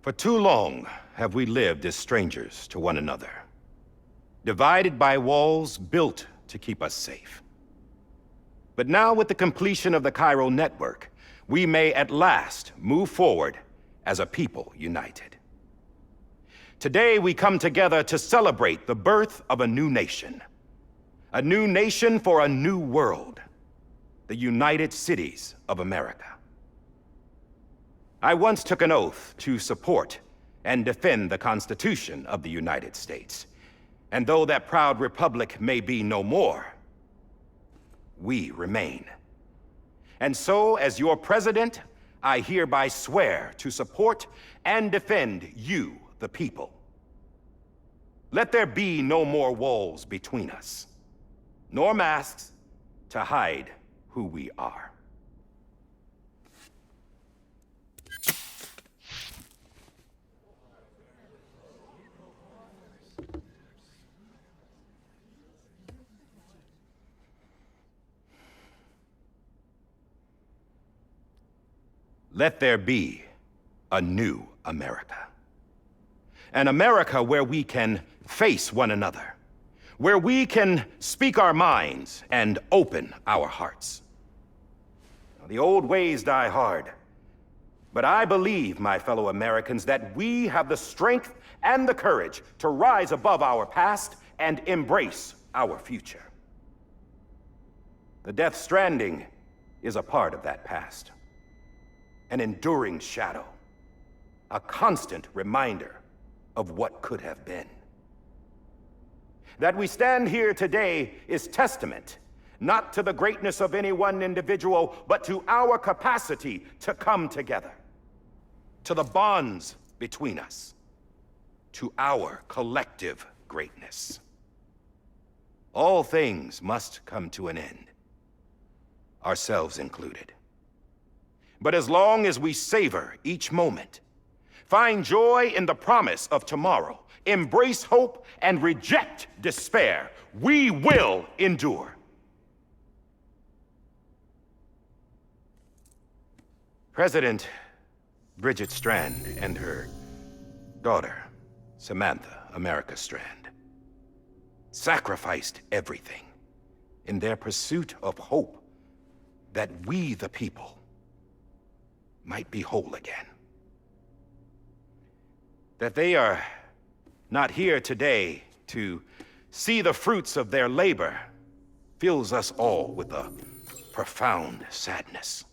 For too long have we lived as strangers to one another, divided by walls built to keep us safe. But now, with the completion of the Cairo network, we may at last move forward as a people united. Today, we come together to celebrate the birth of a new nation. A new nation for a new world. The United Cities of America. I once took an oath to support and defend the Constitution of the United States. And though that proud republic may be no more, we remain. And so, as your president, I hereby swear to support and defend you, the people. Let there be no more walls between us, nor masks to hide who we are. Let there be a new America. An America where we can face one another, where we can speak our minds and open our hearts. Now, the old ways die hard, but I believe, my fellow Americans, that we have the strength and the courage to rise above our past and embrace our future. The Death Stranding is a part of that past. An enduring shadow, a constant reminder of what could have been. That we stand here today is testament, not to the greatness of any one individual, but to our capacity to come together, to the bonds between us, to our collective greatness. All things must come to an end, ourselves included. But as long as we savor each moment, find joy in the promise of tomorrow, embrace hope, and reject despair, we will endure. President Bridget Strand and her daughter, Samantha America Strand, sacrificed everything in their pursuit of hope that we, the people, might be whole again. That they are not here today to see the fruits of their labor fills us all with a profound sadness.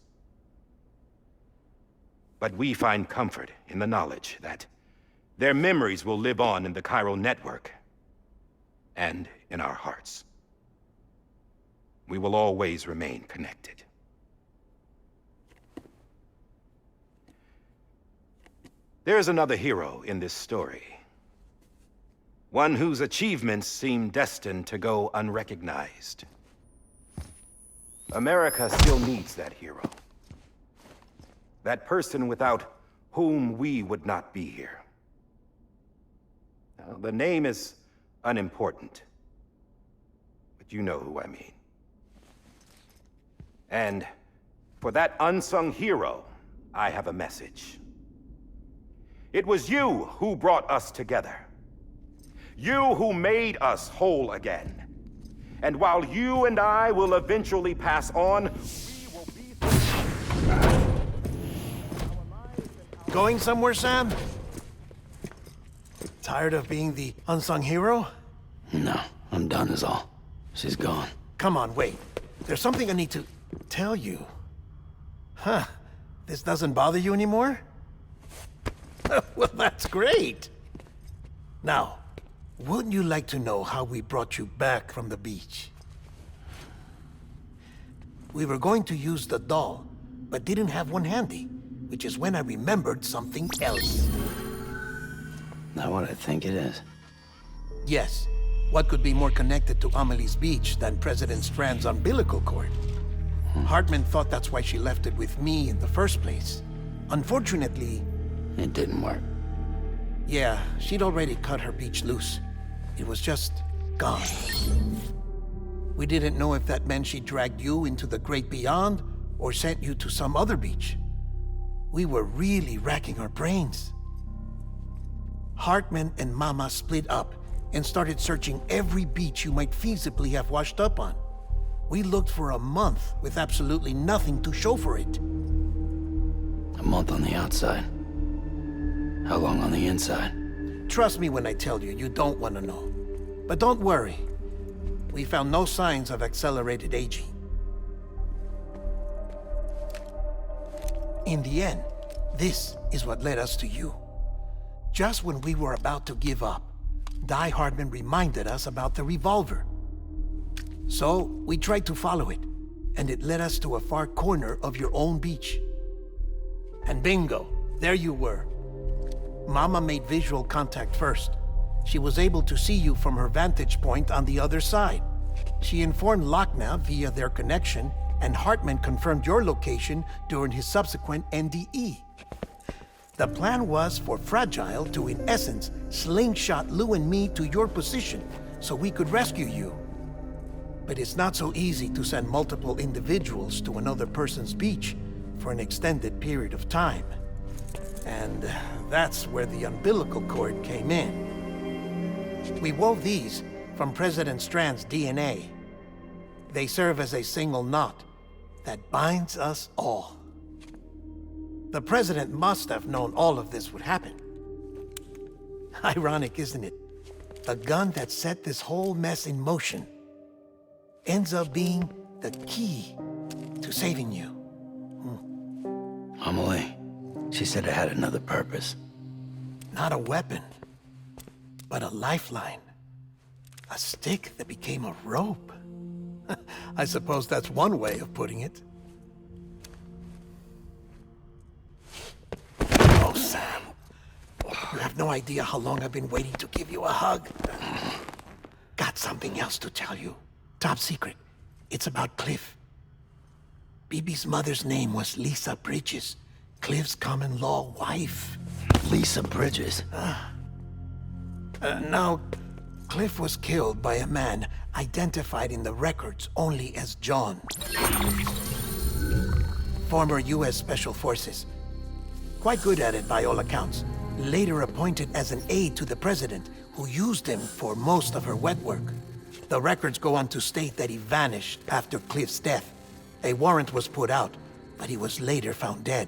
But we find comfort in the knowledge that their memories will live on in the Cairo network and in our hearts. We will always remain connected. There's another hero in this story. One whose achievements seem destined to go unrecognized. America still needs that hero. That person without whom we would not be here. Now, the name is unimportant, but you know who I mean. And for that unsung hero, I have a message. It was you who brought us together. You who made us whole again. And while you and I will eventually pass on, we will be... Going somewhere, Sam? Tired of being the unsung hero? No, I'm done is all. She's gone. Come on, wait. There's something I need to tell you. Huh. This doesn't bother you anymore? Well, that's great. Now, wouldn't you like to know how we brought you back from the beach? We were going to use the doll, but didn't have one handy, which is when I remembered something else. Not what I think it is. Yes. What could be more connected to Amelie's beach than President Strand's umbilical cord? Hardman thought that's why she left it with me in the first place. Unfortunately... It didn't work. Yeah, she'd already cut her beach loose. It was just gone. We didn't know if that meant she dragged you into the great beyond or sent you to some other beach. We were really racking our brains. Hartman and Mama split up and started searching every beach you might feasibly have washed up on. We looked for a month with absolutely nothing to show for it. A month on the outside. How long on the inside? Trust me when I tell you, you don't want to know. But don't worry. We found no signs of accelerated aging. In the end, this is what led us to you. Just when we were about to give up, Die Hardman reminded us about the revolver. So, we tried to follow it, and it led us to a far corner of your own beach. And bingo, there you were. Mama made visual contact first. She was able to see you from her vantage point on the other side. She informed Lochna via their connection, and Hartman confirmed your location during his subsequent NDE. The plan was for Fragile to, in essence, slingshot Lou and me to your position so we could rescue you. But it's not so easy to send multiple individuals to another person's beach for an extended period of time. And that's where the umbilical cord came in. We wove these from President Strand's DNA. They serve as a single knot that binds us all. The President must have known all of this would happen. Ironic, isn't it? The gun that set this whole mess in motion ends up being the key to saving you. Amelie, she said it had another purpose. Not a weapon, but a lifeline. A stick that became a rope. I suppose that's one way of putting it. Oh, Sam. You have no idea how long I've been waiting to give you a hug. Got something else to tell you. Top secret. It's about Cliff. BB's mother's name was Lisa Bridges, Cliff's common-law wife. Lisa Bridges? Now, Cliff was killed by a man identified in the records only as John. Former U.S. Special Forces. Quite good at it by all accounts. Later appointed as an aide to the president, who used him for most of her wet work. The records go on to state that he vanished after Cliff's death. A warrant was put out, but he was later found dead.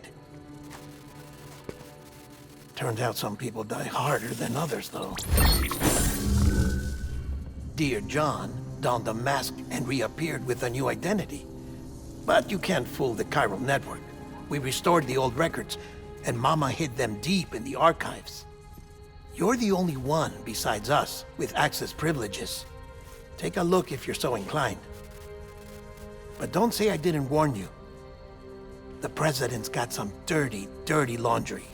Turned out some people die harder than others, though. Dear John donned a mask and reappeared with a new identity. But you can't fool the chiral network. We restored the old records, and Mama hid them deep in the archives. You're the only one besides us with access privileges. Take a look if you're so inclined. But don't say I didn't warn you. The president's got some dirty, dirty laundry.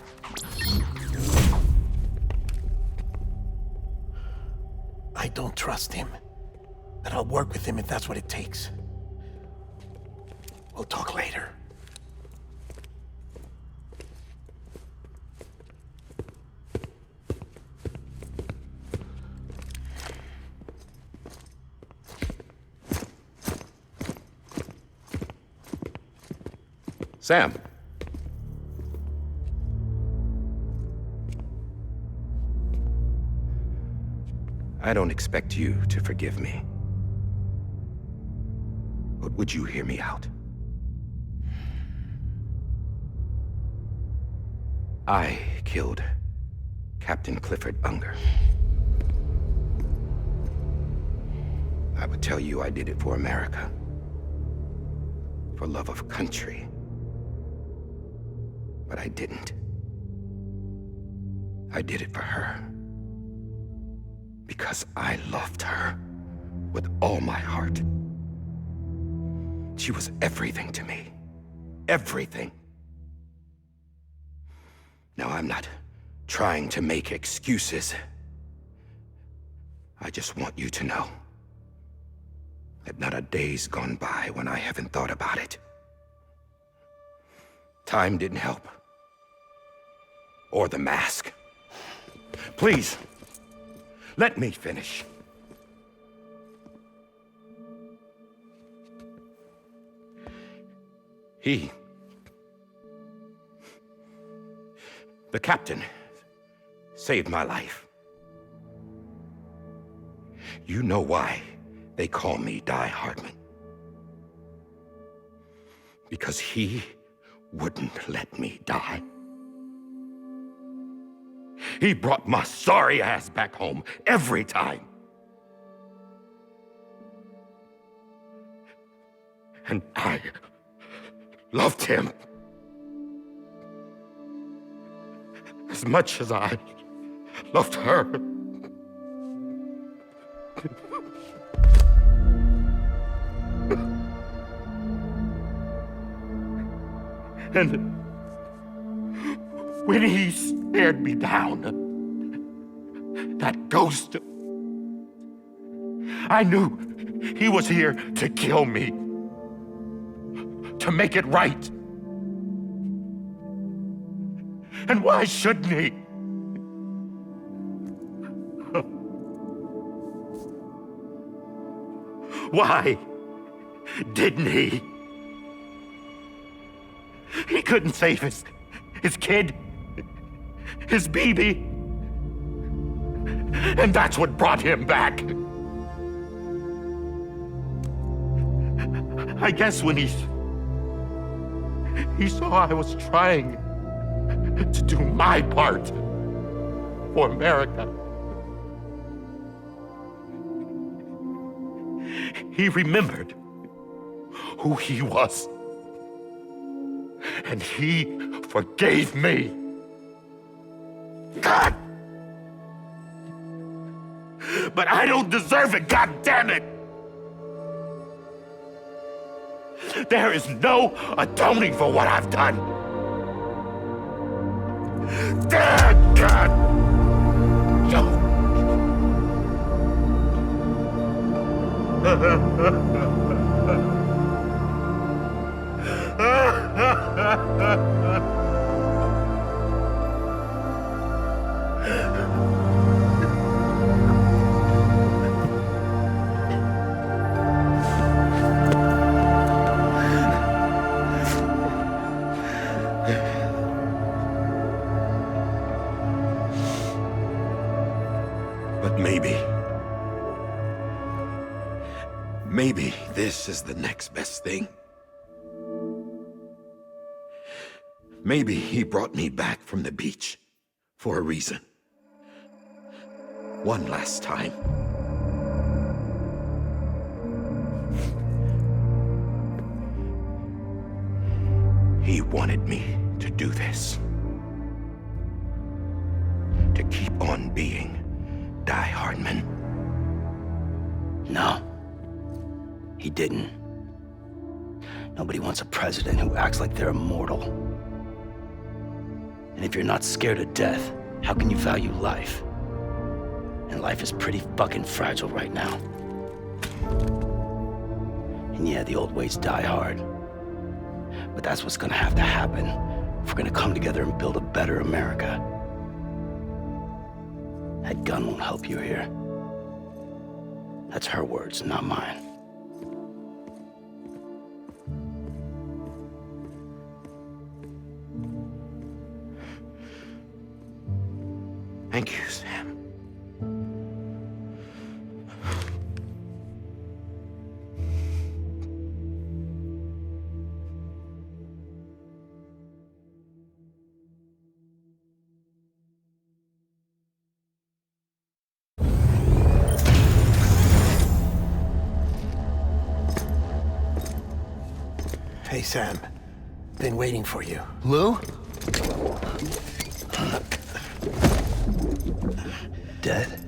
I don't trust him, but I'll work with him if that's what it takes. We'll talk later. Sam. I don't expect you to forgive me. But would you hear me out? I killed Captain Clifford Unger. I would tell you I did it for America. For love of country. But I didn't. I did it for her. Because I loved her with all my heart. She was everything to me. Everything. Now, I'm not trying to make excuses. I just want you to know that not a day's gone by when I haven't thought about it. Time didn't help. Or the mask. Please, let me finish. The captain saved my life. You know why they call me Die Hardman. Because he wouldn't let me die. He brought my sorry ass back home every time. And I loved him as much as I loved her. And when he stared me down, that ghost, I knew he was here to kill me, to make it right. And why shouldn't he? Why didn't he? He couldn't save his kid, his baby. And that's what brought him back. I guess when he saw I was trying to do my part for America, he remembered who he was. And he forgave me. God! But I don't deserve it, God damn it! There is no atoning for what I've done. Damn, God! But maybe this is the next best thing. Maybe he brought me back from the beach for a reason. One last time. He wanted me to do this. To keep on being Die Hardman. No. He didn't. Nobody wants a president who acts like they're immortal. And if you're not scared of death, how can you value life? And life is pretty fucking fragile right now. And yeah, the old ways die hard. But that's what's gonna have to happen if we're gonna come together and build a better America. That gun won't help you here. That's her words, not mine. Thank you, Sam. Hey, Sam. Been waiting for you. Lou? Dead?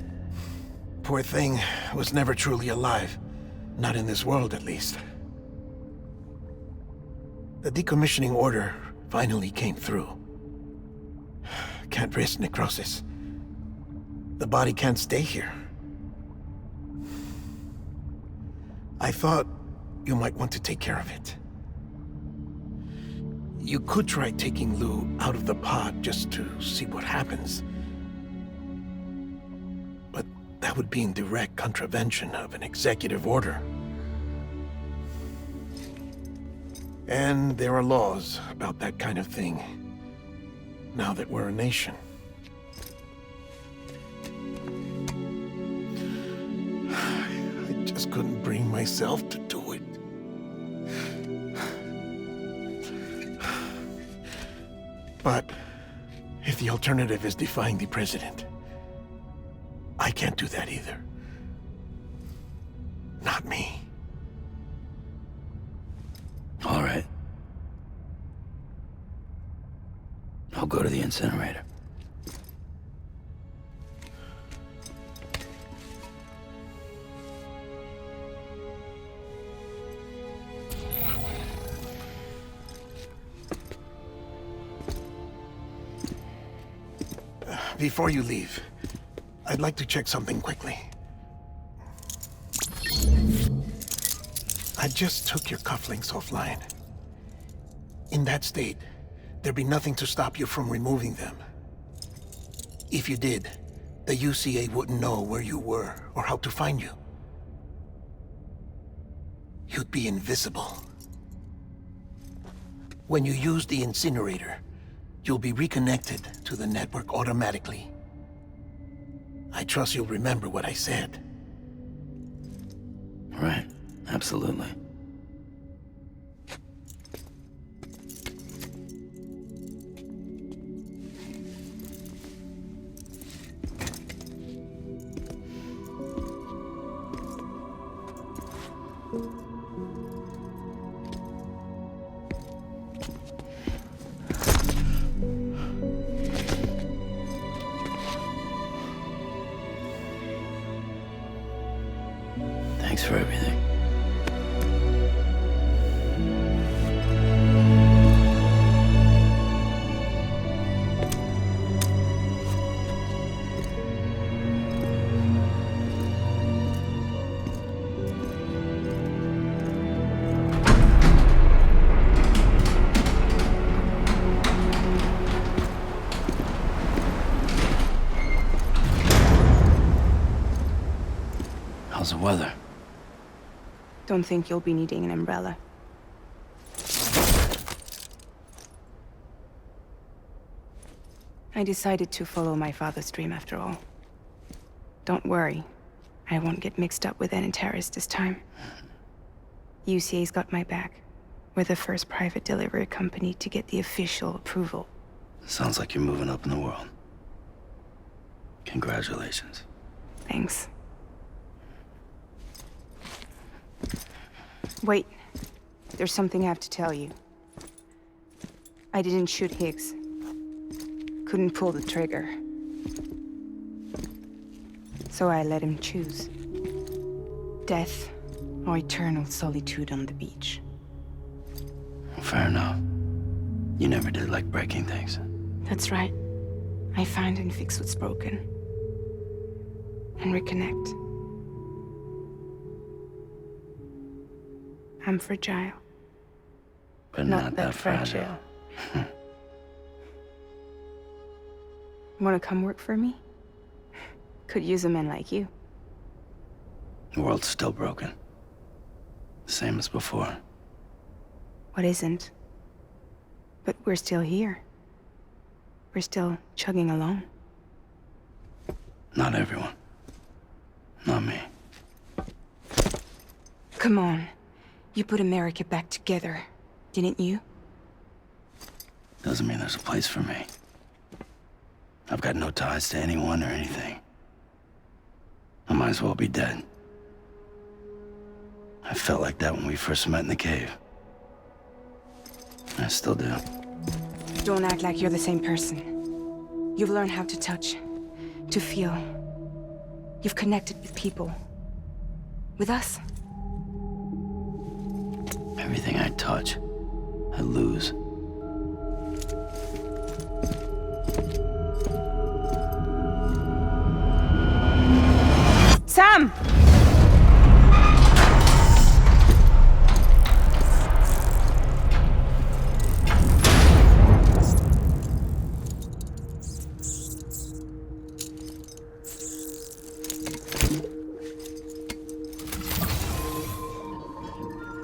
Poor thing was never truly alive. Not in this world, at least. The decommissioning order finally came through. Can't risk necrosis. The body can't stay here. I thought you might want to take care of it. You could try taking Lou out of the pod just to see what happens. But that would be in direct contravention of an executive order. And there are laws about that kind of thing, now that we're a nation. just couldn't bring myself to do it. But if the alternative is defying the president, I can't do that either. Not me. All right. I'll go to the incinerator. Before you leave, I'd like to check something quickly. I just took your cufflinks offline. In that state, there'd be nothing to stop you from removing them. If you did, the UCA wouldn't know where you were or how to find you. You'd be invisible. When you use the incinerator, you'll be reconnected to the network automatically. I trust you'll remember what I said. Right. Absolutely. Thanks for everything. How's the weather? Don't think you'll be needing an umbrella. I decided to follow my father's dream after all. Don't worry, I won't get mixed up with any terrorists this time. UCA's got my back. We're the first private delivery company to get the official approval. Sounds like you're moving up in the world. Congratulations. Thanks. Wait, there's something I have to tell you. I didn't shoot Higgs. Couldn't pull the trigger. So I let him choose. Death or eternal solitude on the beach. Fair enough. You never did like breaking things. That's right. I find and fix what's broken. And reconnect. I'm fragile. But not that fragile. Wanna come work for me? Could use a man like you. The world's still broken. Same as before. What isn't? But we're still here. We're still chugging along. Not everyone. Not me. Come on. You put America back together, didn't you? Doesn't mean there's a place for me. I've got no ties to anyone or anything. I might as well be dead. I felt like that when we first met in the cave. I still do. Don't act like you're the same person. You've learned how to touch, to feel. You've connected with people. With us. Everything I touch, I lose. Sam!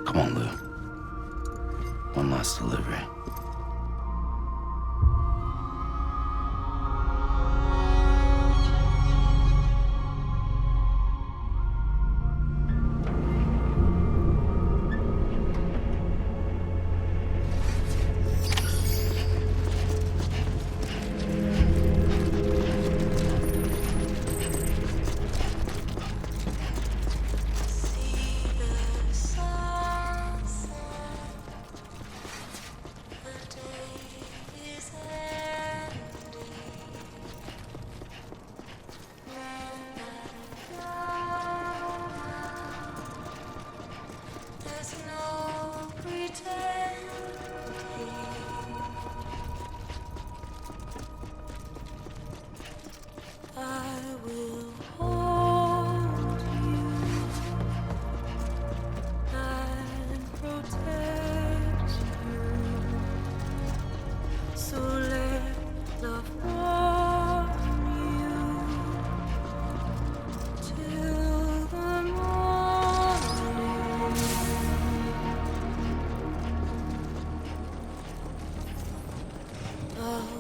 Come on, Lou. One last delivery.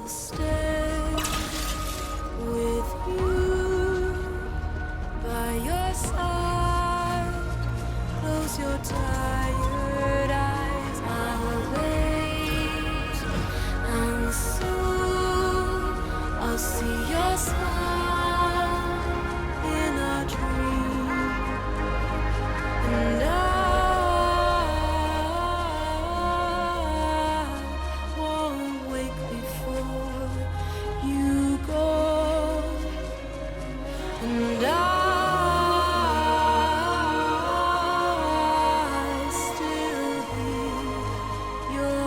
I'll stay with you by your side. Close your tired eyes. I'll wait, and soon I'll see your smile in a dream, and I won't wake before you go, and I still hear your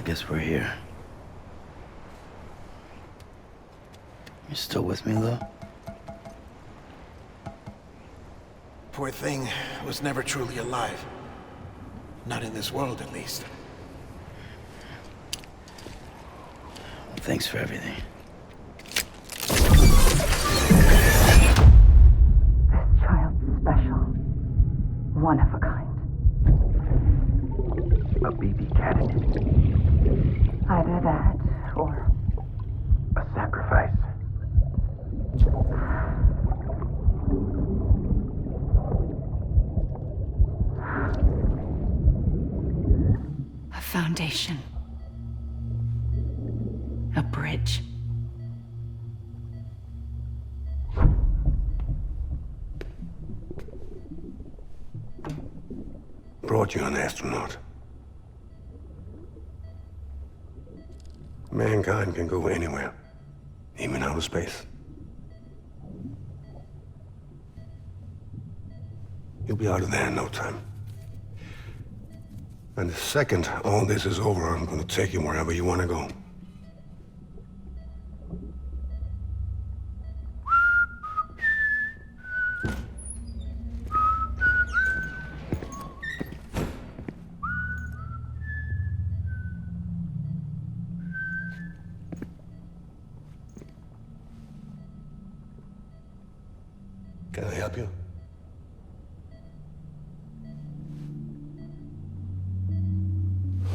Guess we're here. You still with me, though? Poor thing was never truly alive. Not in this world, at least. Well, thanks for everything. This child's special. One of a kind. A baby candidate. Either that, or a sacrifice. a foundation. A bridge. Brought you an astronaut. Mankind can go anywhere, even outer space. You'll be out of there in no time. And the second all this is over, I'm gonna take you wherever you wanna go. Can I help you?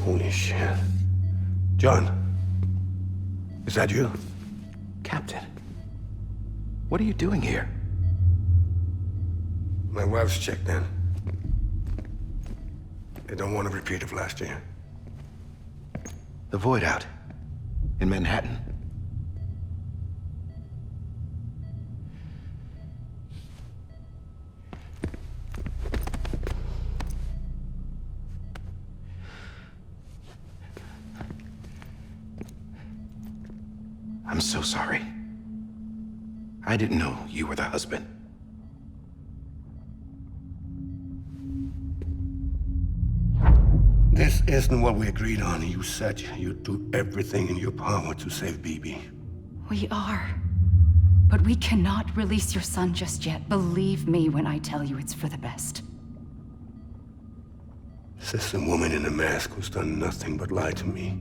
Holy shit. John, is that you? Captain, what are you doing here? My wife's checked in. They don't want a repeat of last year. The Void Out in Manhattan. I'm so sorry. I didn't know you were the husband. This isn't what we agreed on. You said you'd do everything in your power to save Bibi. We are. But we cannot release your son just yet. Believe me when I tell you it's for the best. This is a woman in a mask who's done nothing but lie to me.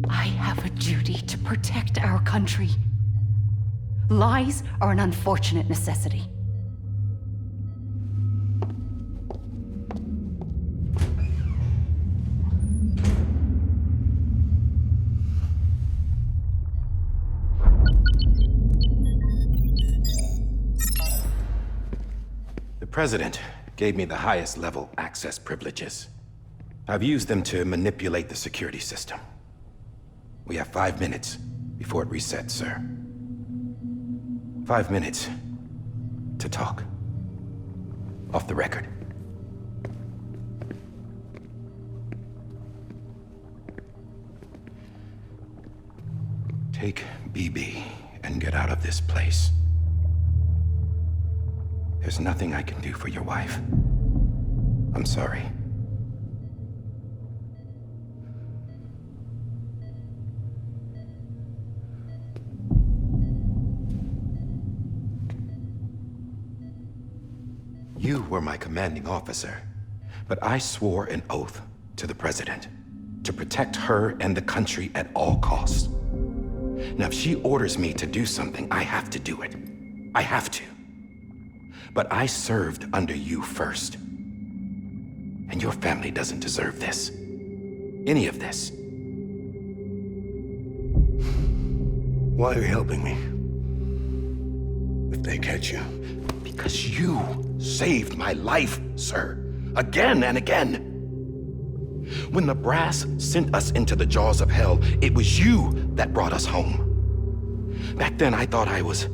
I have a duty to protect our country. Lies are an unfortunate necessity. The President gave me the highest level access privileges. I've used them to manipulate the security system. We have 5 minutes before it resets, sir. 5 minutes to talk. Off the record. Take BB and get out of this place. There's nothing I can do for your wife. I'm sorry. You were my commanding officer, but I swore an oath to the President to protect her and the country at all costs. Now, if she orders me to do something, I have to do it. I have to. But I served under you first. And your family doesn't deserve this. Any of this. Why are you helping me? If they catch you. Because you saved my life, sir. Again and again. When the brass sent us into the jaws of hell, it was you that brought us home. Back then, I thought I was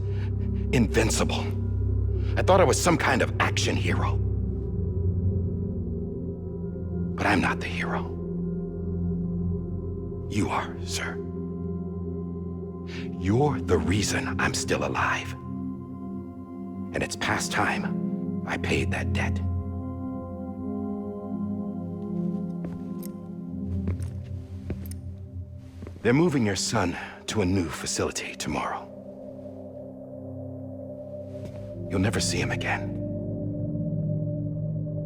invincible. I thought I was some kind of action hero. But I'm not the hero. You are, sir. You're the reason I'm still alive. And it's past time I paid that debt. They're moving your son to a new facility tomorrow. You'll never see him again.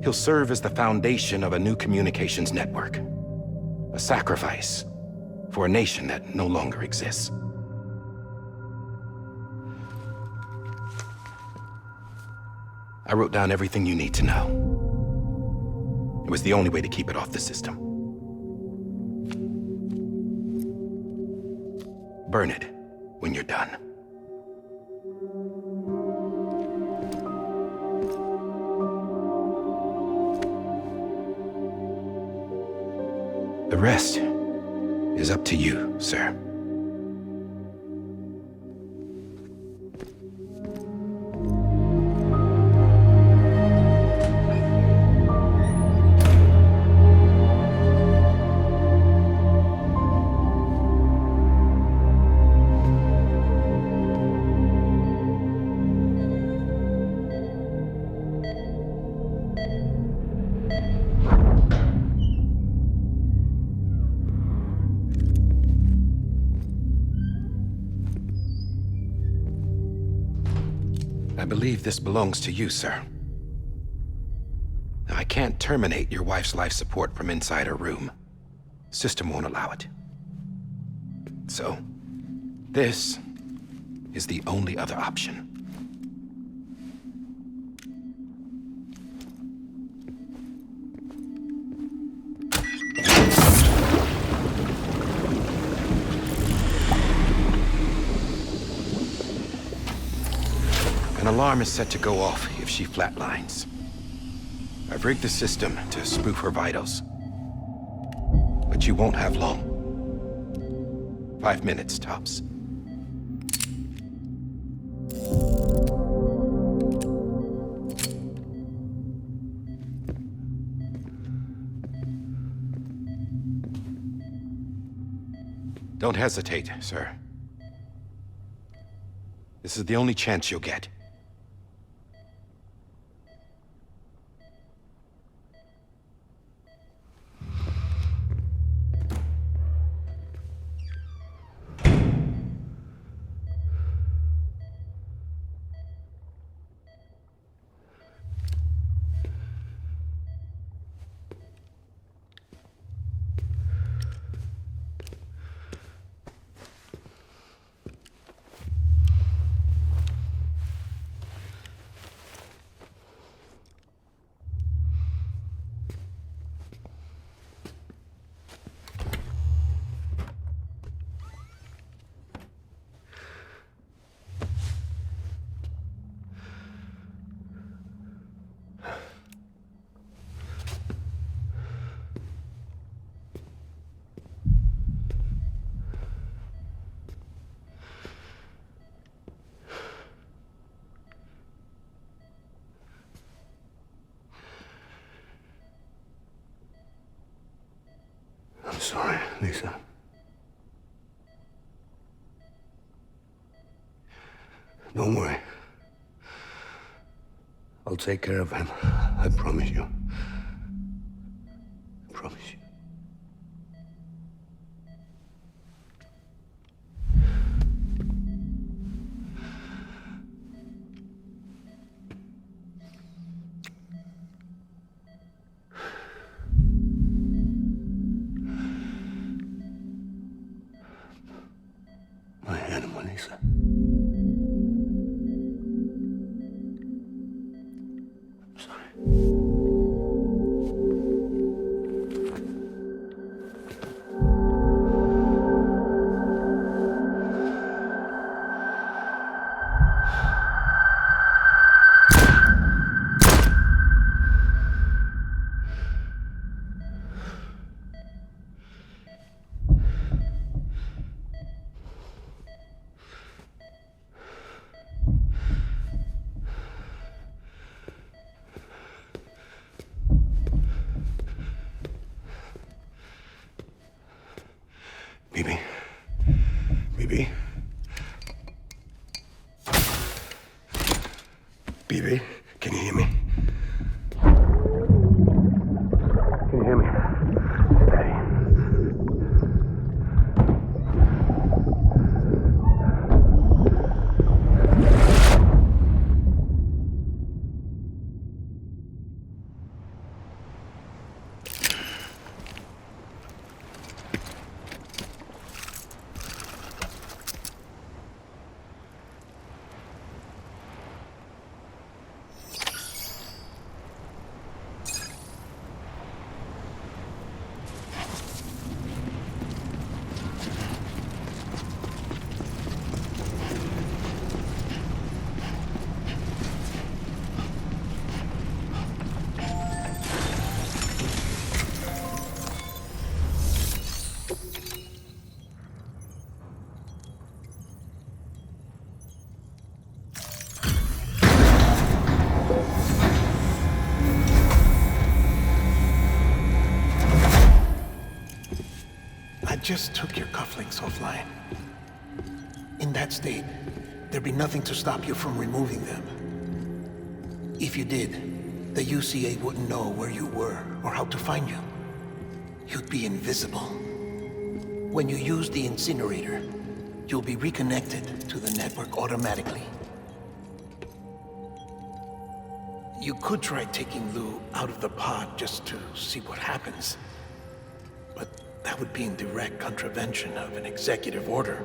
He'll serve as the foundation of a new communications network. A sacrifice for a nation that no longer exists. I wrote down everything you need to know. It was the only way to keep it off the system. Burn it when you're done. The rest is up to you, sir. I believe this belongs to you, sir. Now, I can't terminate your wife's life support from inside her room. System won't allow it. So, this is the only other option. An alarm is set to go off if she flatlines. I've rigged the system to spoof her vitals. But you won't have long. 5 minutes, tops. Don't hesitate, sir. This is the only chance you'll get. I'm sorry, Lisa. Don't worry. I'll take care of him. I promise you. I promise you. My animal, Lisa. I'm sorry. Bibi. Bibi. Bibi, can you hear me? Can you hear me? Steady. Just took your cufflinks offline. In that state, there'd be nothing to stop you from removing them. If you did, the UCA wouldn't know where you were or how to find you. You'd be invisible. When you use the incinerator, you'll be reconnected to the network automatically. You could try taking Lou out of the pod just to see what happens. But that would be in direct contravention of an executive order.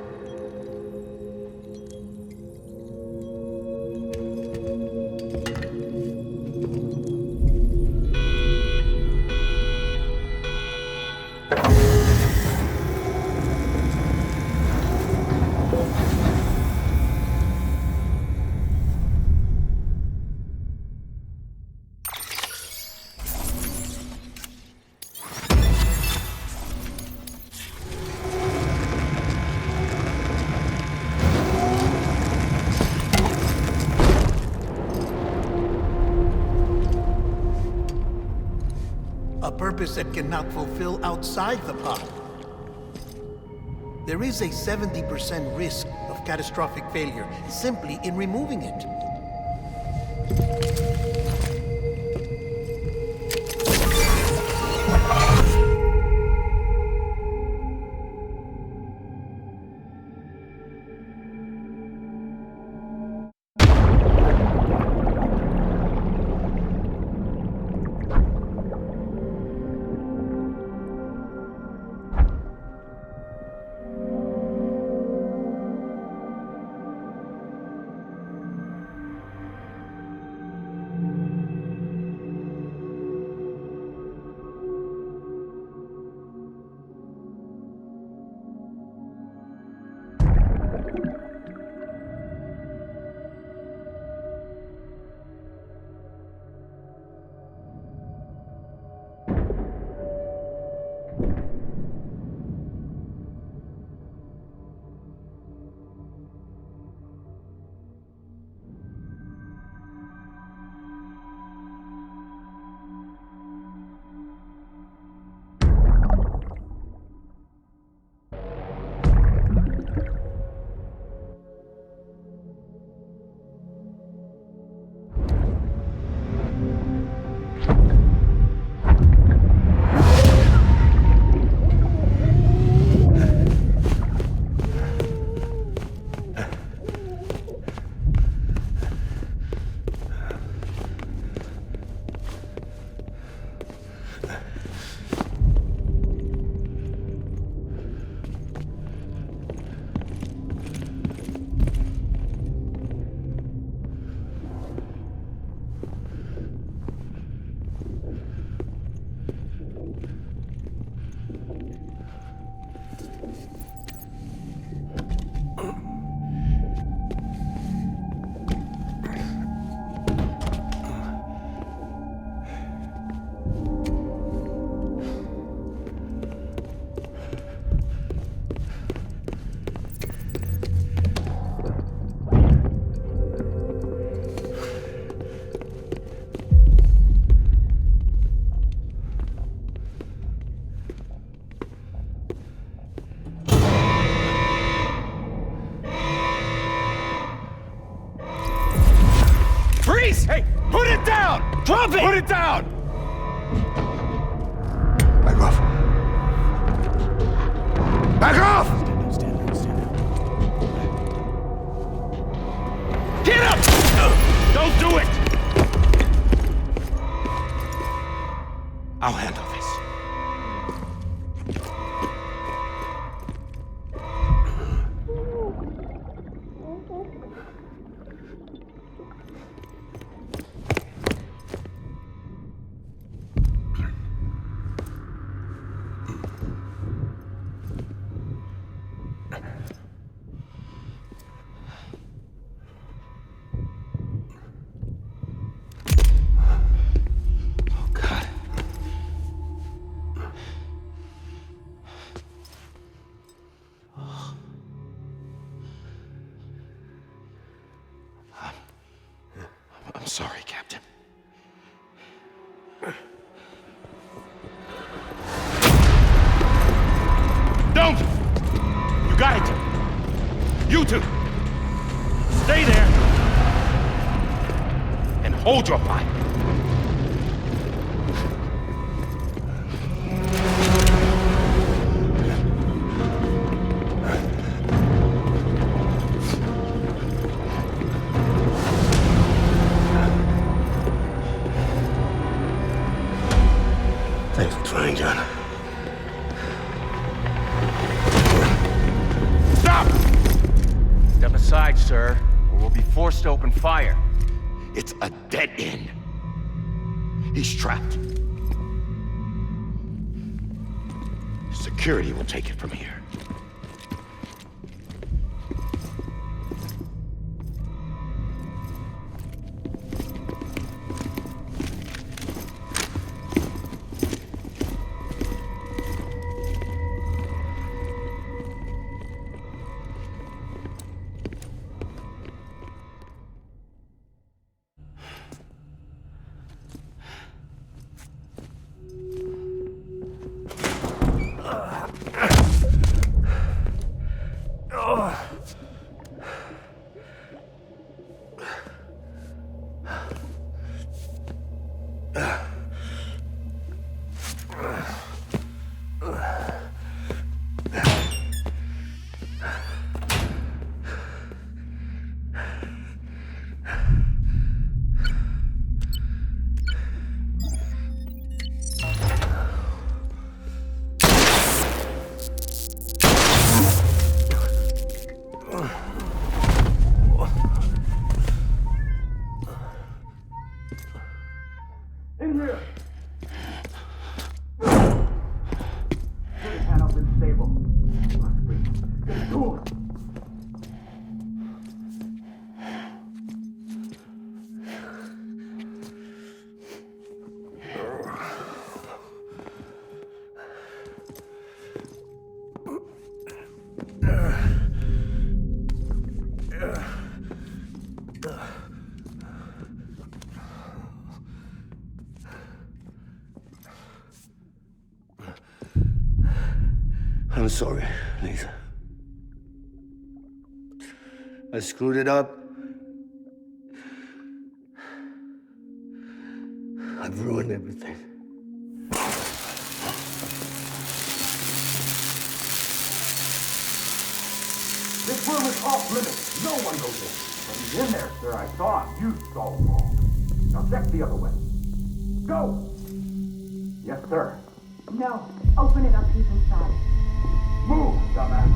That cannot fulfill outside the pod. There is a 70% risk of catastrophic failure simply in removing it. Hey, put it down! Drop it! Put it down! Back off. Back off! Stand down. Get up! Don't do it! I'll handle this. I'm sorry, Captain. Don't! You got it! You two! Stay there! And hold your fire! inside, sir, or we'll be forced to open fire. It's a dead end. He's trapped. Security will take it from here. I'm sorry, Lisa. I screwed it up. I've ruined everything. This room is off limits. No one goes in. But he's in there, sir. I saw him. You saw him wrong. Now check the other way. Go! Yes, sir. No. Open it up. He's inside. Move, dumbass.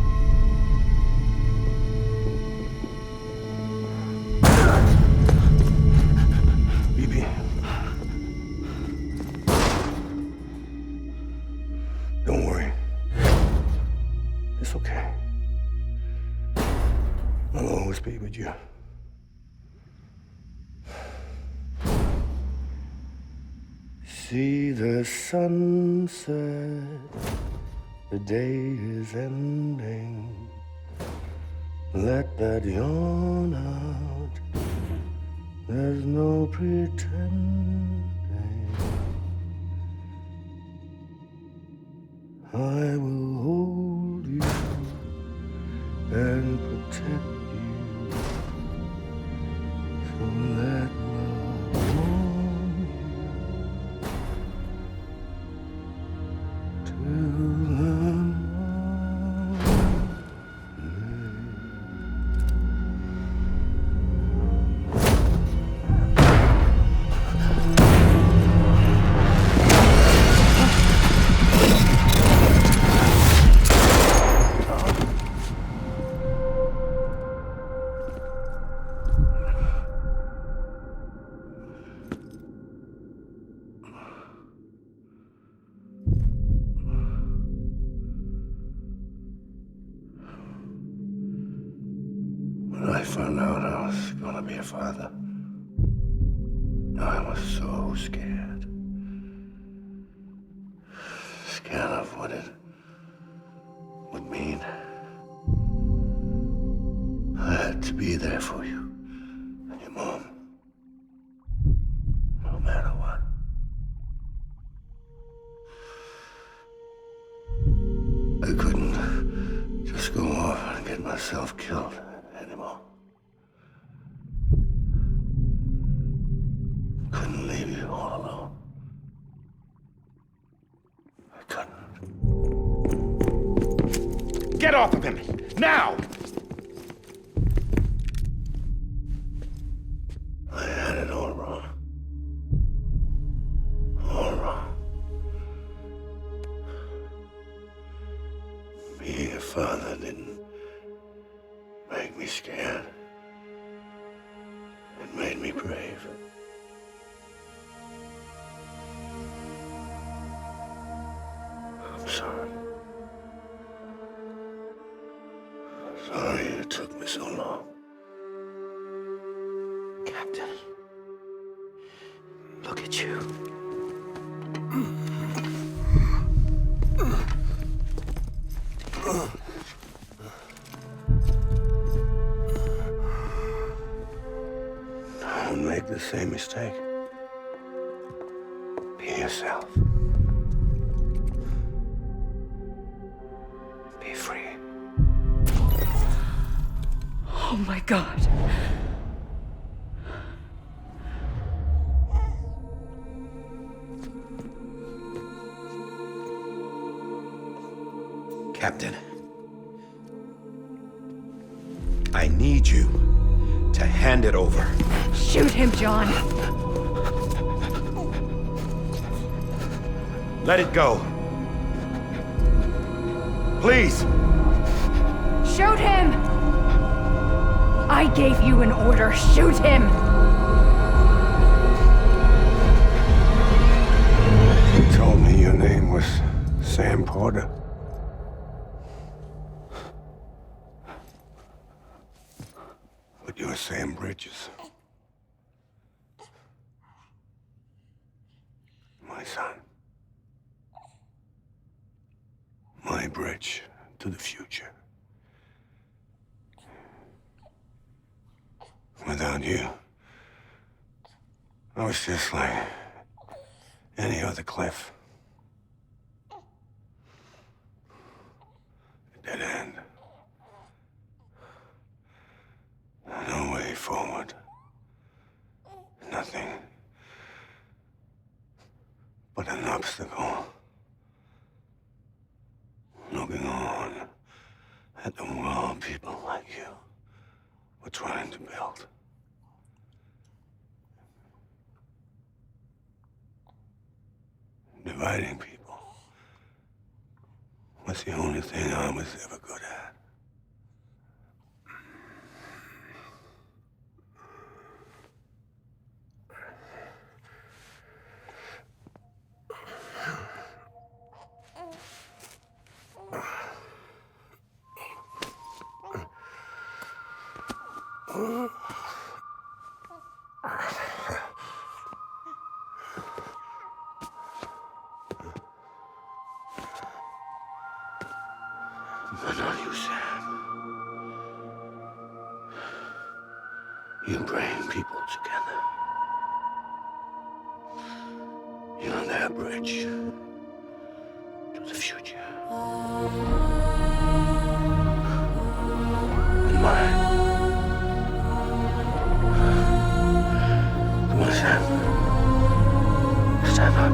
Bibi. Don't worry. It's okay. I'll always be with you. See the sunset. The day is ending. Let that yawn out. There's no pretending. I will hold you and protect you. So let love warm you till the When I found out I was gonna be a father, I was so scared. Scared of what it would mean. I had to be there for you and your mom, no matter what. I couldn't just go off and get myself killed anymore. Couldn't leave you all alone. I couldn't. Get off of him! Now! I had it all wrong. All wrong. Being a father didn't make me scared. brave. I'm sorry. Sorry it took me so long. Captain, look at you. Don't make the same mistake. Be yourself. Be free. Oh my God. Captain, I need you to hand it over. Shoot him, John. Let it go. Please. Shoot him! I gave you an order. Shoot him! You told me your name was Sam Porter. But you're Sam Bridges. My son. My bridge to the future. Without you, I was just like any other Cliff. A dead end. No way forward. Nothing but an obstacle. Looking on at the world people like you were trying to build. Dividing people was the only thing I was ever good at. But not you, Sam. You bring people together. You're their bridge to the future. And mine. Come on, Sam. Stand up.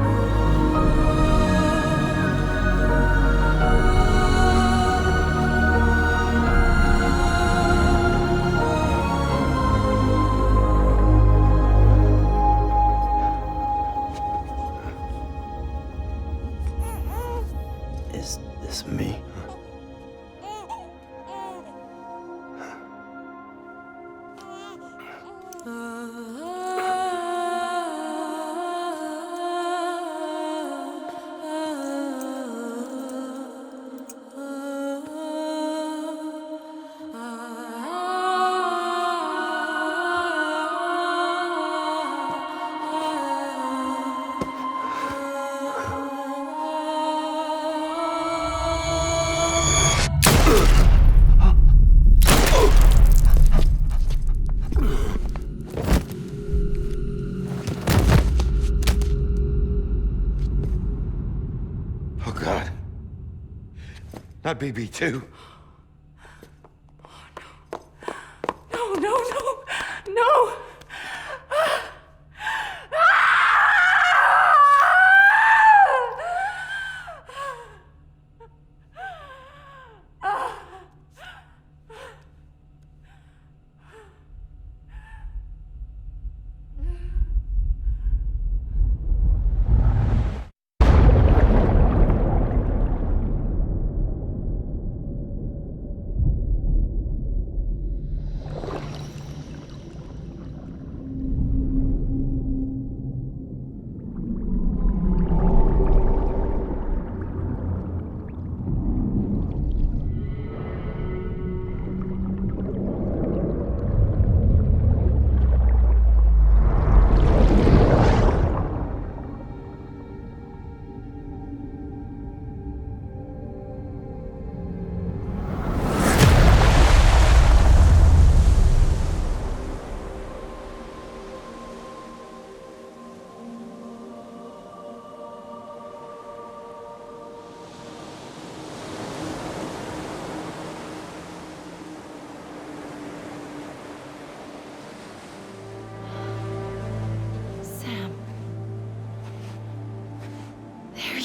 Is this me? Not BB2. No, no, no, no!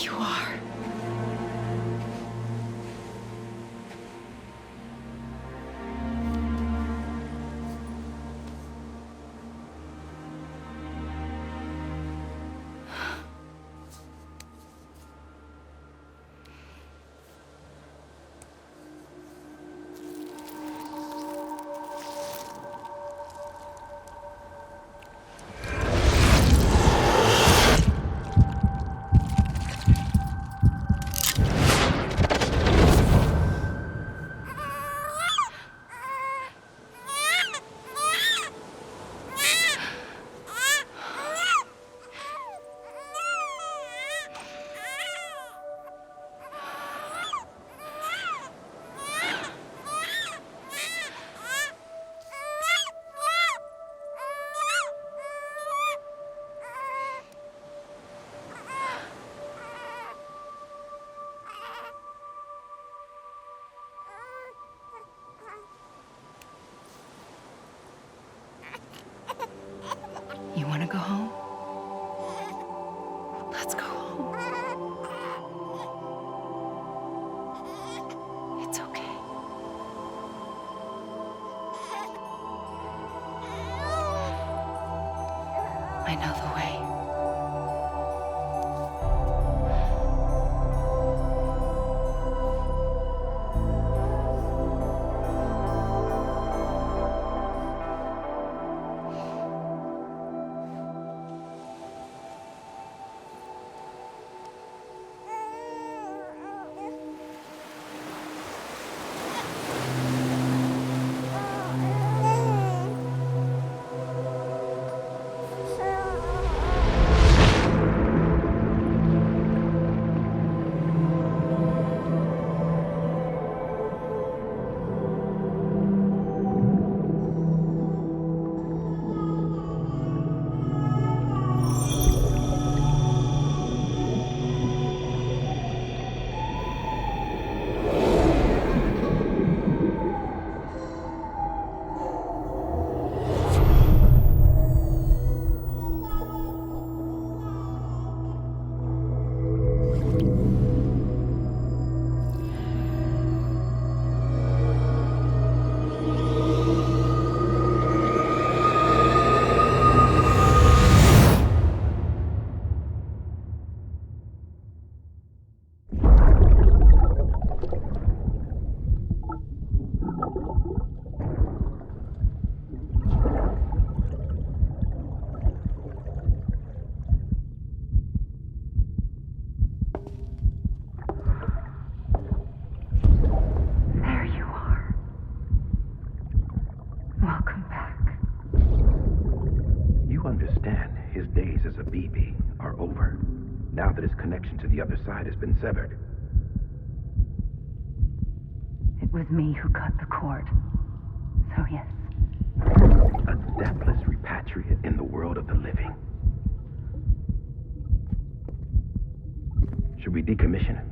you are. You want to go home? Let's go home. It's okay. I know the way. Now that his connection to the other side has been severed. It was me who cut the cord. So yes. A deathless repatriate in the world of the living. Should we decommission him?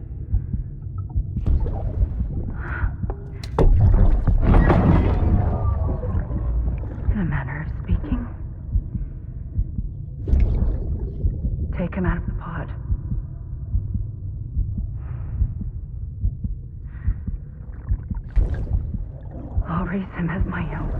In a manner of speaking. Take him out of the pod. I'll raise him as my own.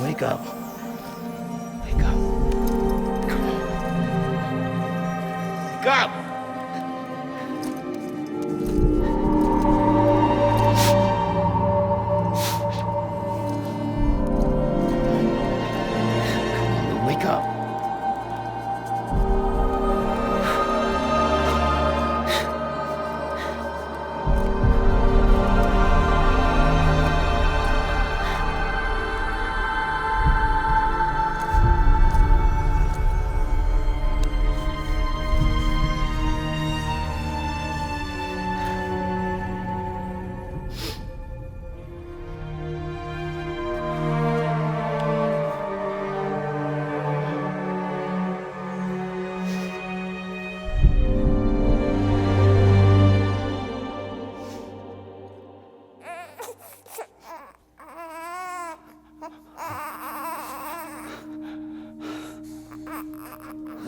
Wake up. Wake up. Come on. Wake up!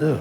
Ew.